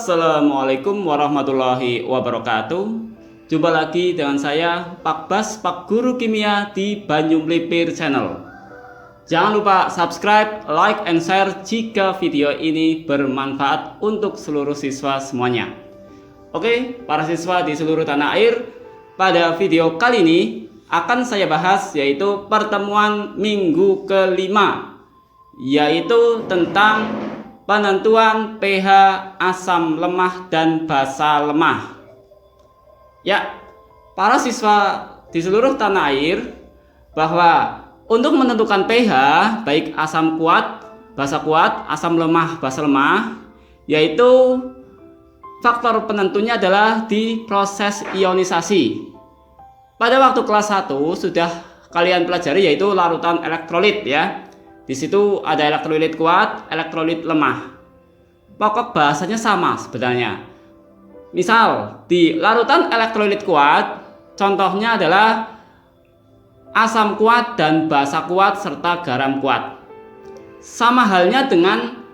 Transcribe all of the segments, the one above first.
Assalamualaikum warahmatullahi wabarakatuh. Jumpa lagi dengan saya Pak Bas, Pak Guru Kimia di Banyu Melipir Channel. Jangan lupa subscribe, like, and share jika video ini bermanfaat untuk seluruh siswa semuanya. Oke, para siswa di seluruh tanah air, pada video kali ini akan saya bahas yaitu pertemuan minggu kelima, yaitu tentang penentuan pH asam lemah dan basa lemah. Ya, para siswa di seluruh tanah air, bahwa untuk menentukan pH baik asam kuat, basa kuat, asam lemah, basa lemah, yaitu faktor penentunya adalah di proses ionisasi. Pada waktu kelas 1 sudah kalian pelajari yaitu larutan elektrolit ya. Di situ ada elektrolit kuat, elektrolit lemah. Pokok bahasanya sama sebenarnya. Misal di larutan elektrolit kuat, contohnya adalah asam kuat dan basa kuat serta garam kuat. Sama halnya dengan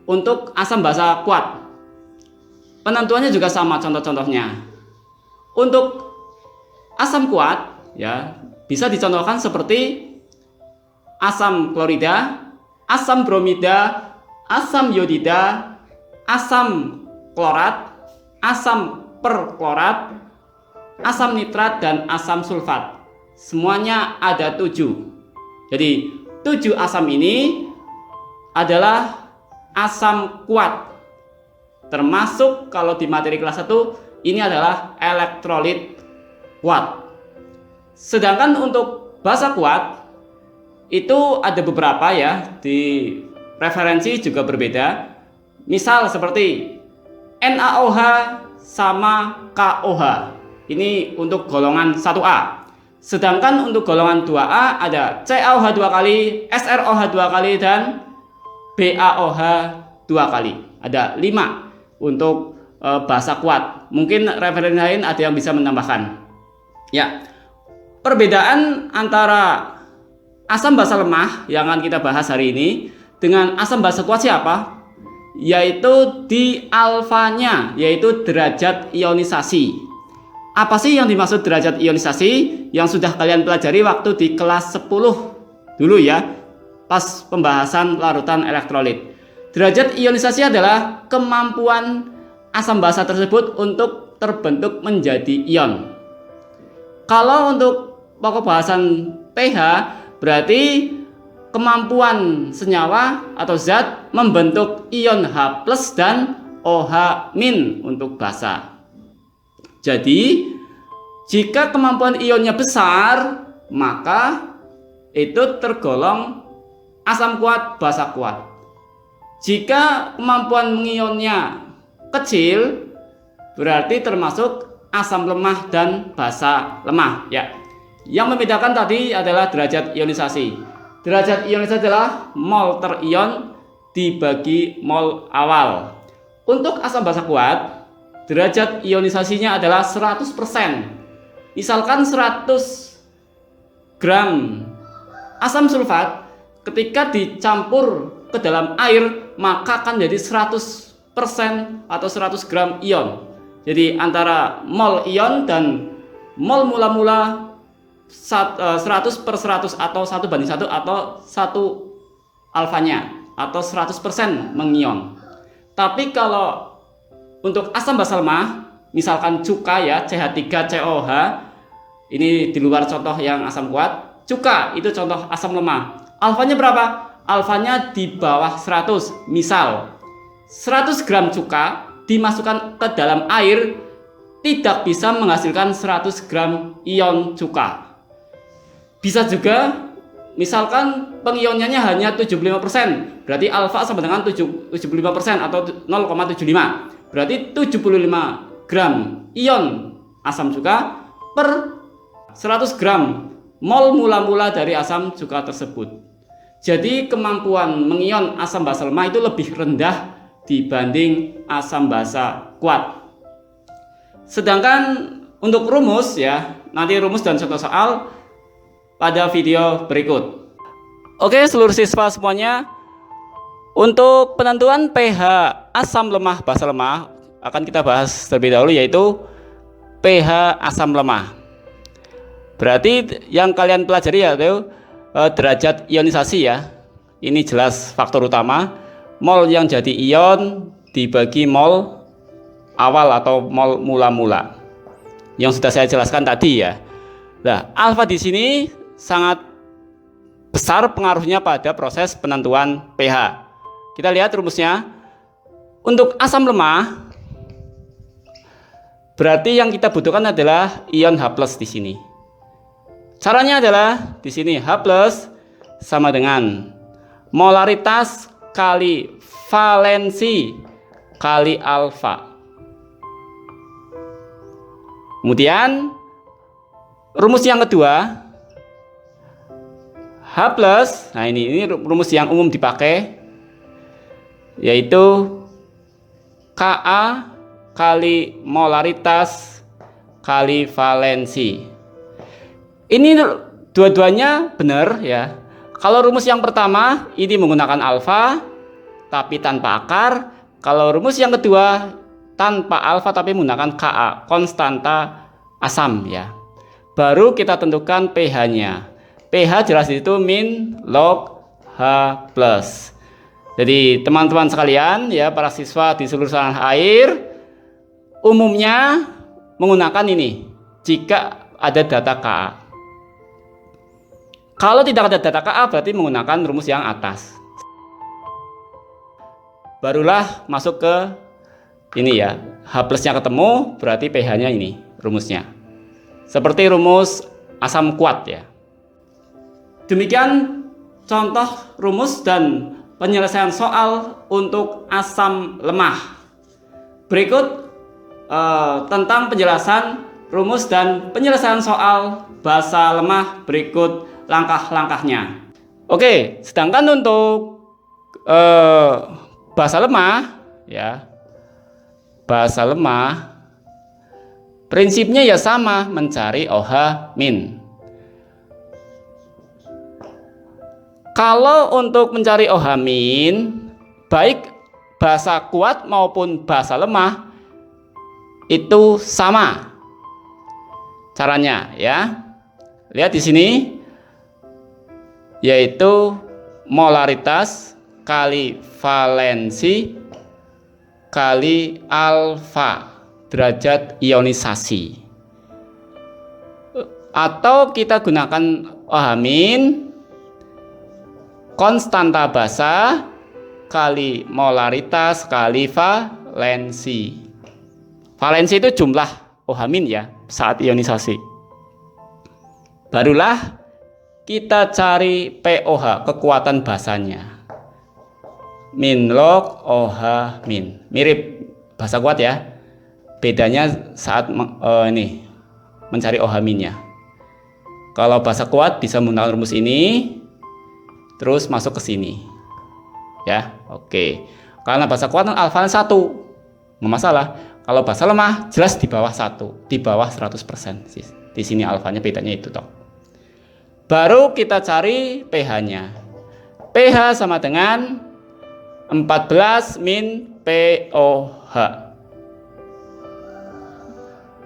untuk asam basa kuat. Penentuannya juga sama contoh-contohnya. Untuk asam kuat ya bisa dicontohkan seperti asam klorida, asam bromida, asam yodida, asam klorat, asam perklorat, asam nitrat, dan asam sulfat. Semuanya ada 7. Jadi 7 asam ini adalah asam kuat. Termasuk kalau di materi kelas 1 ini adalah elektrolit kuat. Sedangkan untuk basa kuat itu ada beberapa ya, di referensi juga berbeda. Misal seperti NaOH sama KOH. Ini untuk golongan 1A. Sedangkan untuk golongan 2A ada CaOH 2 kali, SrOH 2 kali, dan BaOH 2 kali. Ada 5 untuk basa kuat. Mungkin referensi lain ada yang bisa menambahkan. Ya. Perbedaan antara asam basa lemah yang akan kita bahas hari ini dengan asam basa kuat siapa? Yaitu di alfanya, yaitu derajat ionisasi. Apa sih yang dimaksud derajat ionisasi? Yang sudah kalian pelajari waktu di kelas 10 dulu ya, pas pembahasan larutan elektrolit. Derajat ionisasi adalah kemampuan asam basa tersebut untuk terbentuk menjadi ion. Kalau untuk pokok bahasan pH berarti kemampuan senyawa atau zat membentuk ion H+ dan OH- untuk basa. Jadi jika kemampuan ionnya besar, maka itu tergolong asam kuat, basa kuat. Jika kemampuan mengionnya kecil, berarti termasuk asam lemah dan basa lemah ya. Yang membedakan tadi adalah derajat ionisasi. Derajat ionisasi adalah mol ter ion dibagi mol awal. Untuk asam basa kuat, derajat ionisasinya adalah 100%. Misalkan 100 gram asam sulfat ketika dicampur ke dalam air, maka akan jadi 100% atau 100 gram ion. Jadi antara mol ion dan mol mula-mula 100/100 atau 1:1 atau 1 alfanya atau 100% mengion. Tapi kalau untuk asam basa lemah, misalkan cuka ya, CH3COH, ini di luar contoh yang asam kuat. Cuka itu contoh asam lemah. Alfanya berapa? Alfanya di bawah 100. Misal 100 gram cuka dimasukkan ke dalam air tidak bisa menghasilkan 100 gram ion cuka. Bisa juga misalkan pengionannya hanya 75%, berarti alfa sama dengan 75% atau 0,75. Berarti 75 gram ion asam cuka per 100 gram mol mula-mula dari asam cuka tersebut. Jadi kemampuan mengion asam basa lemah itu lebih rendah dibanding asam basa kuat. Sedangkan untuk rumus ya, nanti rumus dan contoh soal pada video berikut. Oke, seluruh siswa semuanya, untuk penentuan pH asam lemah basa lemah akan kita bahas terlebih dahulu, yaitu pH asam lemah. Berarti yang kalian pelajari yaitu derajat ionisasi ya. Ini jelas faktor utama. Mol yang jadi ion dibagi mol awal atau mol mula-mula. Yang sudah saya jelaskan tadi ya. Nah, alfa di sini sangat besar pengaruhnya pada proses penentuan pH. Kita lihat rumusnya. Untuk asam lemah, berarti yang kita butuhkan adalah ion H+ di sini. Caranya adalah di sini H+ sama dengan molaritas kali valensi kali alfa. Kemudian rumus yang kedua H+, nah ini rumus yang umum dipakai, yaitu Ka kali molaritas kali valensi. Ini dua-duanya benar ya. Kalau rumus yang pertama ini menggunakan alfa tapi tanpa akar. Kalau rumus yang kedua tanpa alfa tapi menggunakan Ka, konstanta asam ya. Baru kita tentukan pH-nya. pH jelas itu min log H+. Jadi teman-teman sekalian ya, para siswa di seluruh tanah air umumnya menggunakan ini jika ada data Ka. Kalau tidak ada data Ka berarti menggunakan rumus yang atas. Barulah masuk ke ini ya, H+-nya ketemu berarti pH-nya ini rumusnya. Seperti rumus asam kuat ya. Demikian contoh rumus dan penyelesaian soal untuk asam lemah. Berikut tentang penjelasan rumus dan penyelesaian soal basa lemah berikut langkah-langkahnya. Oke, sedangkan untuk basa lemah ya, basa lemah prinsipnya ya sama, mencari OH-. Kalau untuk mencari OH-, baik basa kuat maupun basa lemah itu sama caranya ya. Lihat di sini, yaitu molaritas kali valensi kali alfa derajat ionisasi. Atau kita gunakan OH-, konstanta basa kali molaritas kali valensi. Valensi itu jumlah OH- ya saat ionisasi. Barulah kita cari pOH, kekuatan basanya. Min log OH-. Mirip basa kuat ya. Bedanya saat ini mencari OH-nya. Kalau basa kuat bisa menggunakan rumus ini terus masuk ke sini. Ya, oke. Karena basa kuat alfa 1. Nggak masalah. Kalau basa lemah jelas di bawah 1, di bawah 100%. Di sini alfanya bedanya itu toh. Baru kita cari pH-nya. pH sama dengan 14 min pOH.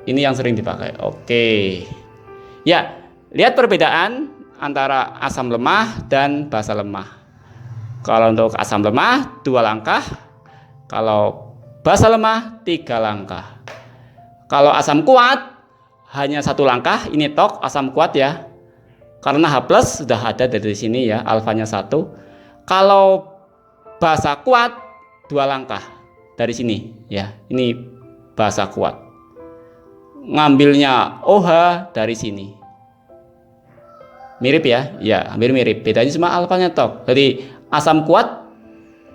Ini yang sering dipakai. Oke. Ya, lihat perbedaan antara asam lemah dan basa lemah. Kalau untuk asam lemah 2 langkah, kalau basa lemah 3 langkah. Kalau asam kuat hanya 1 langkah. Ini tok asam kuat ya. Karena H+ sudah ada dari sini ya, alfanya 1. Kalau basa kuat 2 langkah dari sini ya. Ini basa kuat. Ngambilnya OH dari sini. Mirip ya? Ya, hampir mirip. Bedanya cuma alfanya tok. Jadi asam kuat,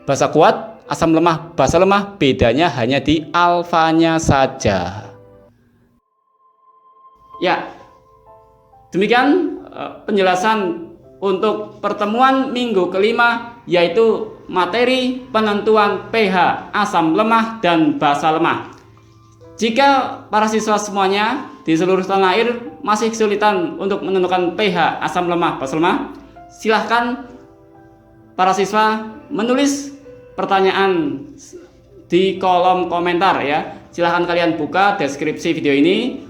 basa kuat, asam lemah, basa lemah, bedanya hanya di alfanya saja. Ya, demikian penjelasan untuk pertemuan minggu kelima, yaitu materi penentuan pH asam lemah dan basa lemah. Jika para siswa semuanya di seluruh tanah air masih kesulitan untuk menentukan pH asam lemah basa lemah, silahkan para siswa menulis pertanyaan di kolom komentar ya. Silahkan kalian buka deskripsi video ini,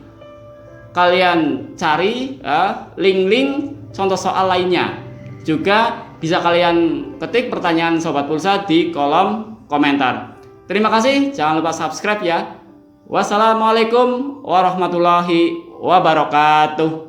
kalian cari link-link contoh soal lainnya. Juga bisa kalian ketik pertanyaan Sobat Pulsa di kolom komentar. Terima kasih, jangan lupa subscribe ya. Wassalamualaikum warahmatullahi wabarakatuh.